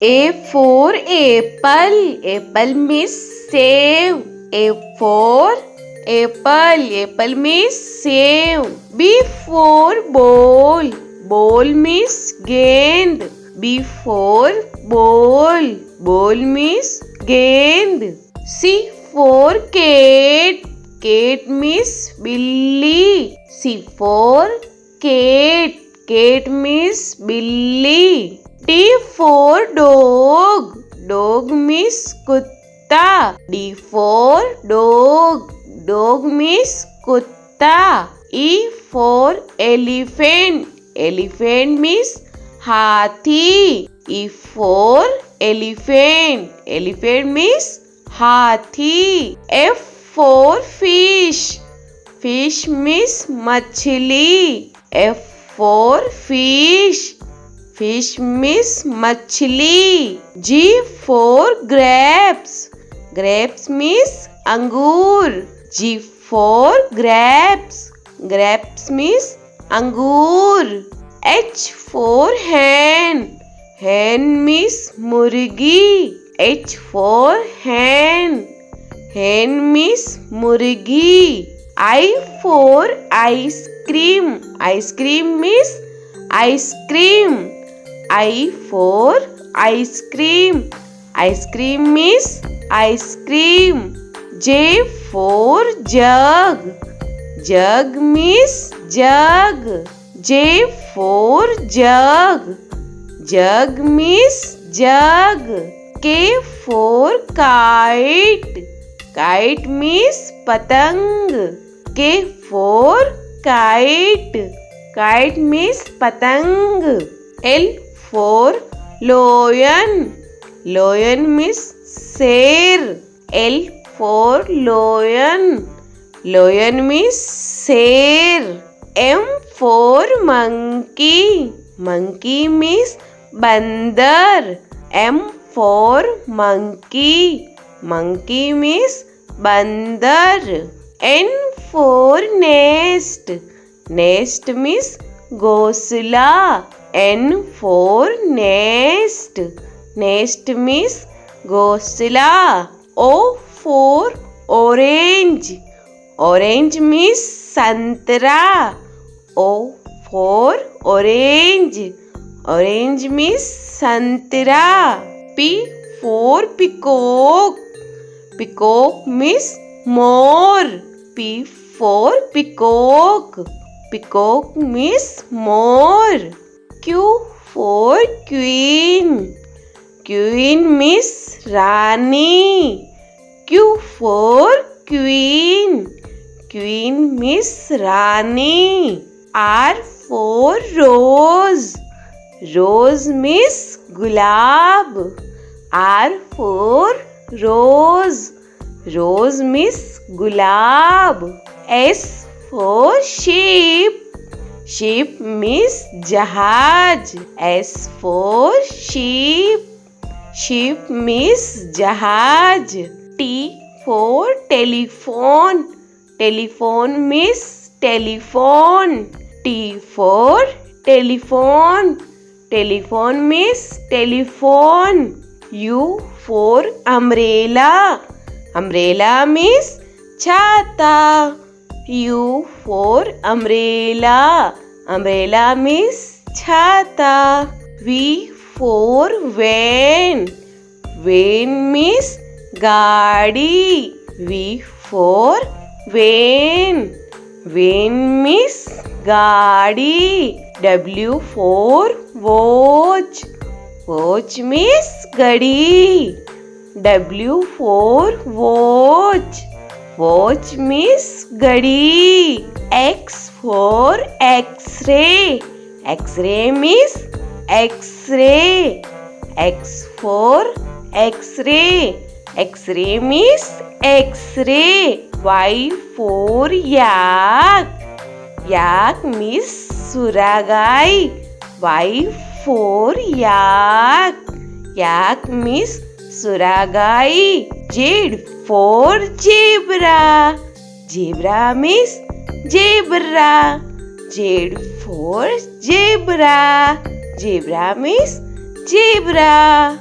A for apple. Apple means save. A for apple. Apple means save. B for ball. Ball means gend. B for ball. Ball means gend. C for cat. Cat means billy. C for cat. Cat means billy. D for dog. Dog means kutta. D for dog. Dog means kutta. E for elephant. Elephant means hathi. E for elephant. Elephant means hathi. F for fish. Fish means machli. F for fish. Fish means machli. G for grapes. Grapes means angur. G for grapes. Grapes means angur. H for hen. Hen means murgi. H for hen. Hen means murgi. I for ice cream. Ice cream means ice cream. I for ice cream. Ice cream means ice cream. J for jug. Jug means jug. J for jug. Jug means jug. K for kite. Kite means patang. K for kite. Kite means patang. L for lion. Lion means sher. L for lion. Lion means sher. M for monkey. Monkey means bandar. M for monkey. Monkey means bandar. N for nest. Nest means ghosla. N for nest. Nest means ghosla. O for orange. Orange means santra. O for orange. Orange means santra. P for peacock. Peacock means more. P for peacock. Peacock means more. Q for queen. Queen means Rani. Q for queen. Queen means Rani. R for rose. Rose means gulab. R for rose. Rose means gulab. S for sheep. Sheep means jahaj. S for sheep. Sheep means jahaj. T for telephone. Telephone means telephone. T for telephone. Telephone means telephone. U for umbrella. Umbrella means chhata. U for umbrella. Umbrella means chhata. V for van. Van means gaadi. V for van. Van means gaadi. W for watch. Watch means gadi. W for watch. Watch means gadi. X for X-ray. X-ray means X-ray. X for X-ray. X-ray means X-ray. Y for yak. Yak means suragai. Y for yak. Yak means suragai. Z for zebra. Zebra means zebra. Z for zebra. Zebra means zebra.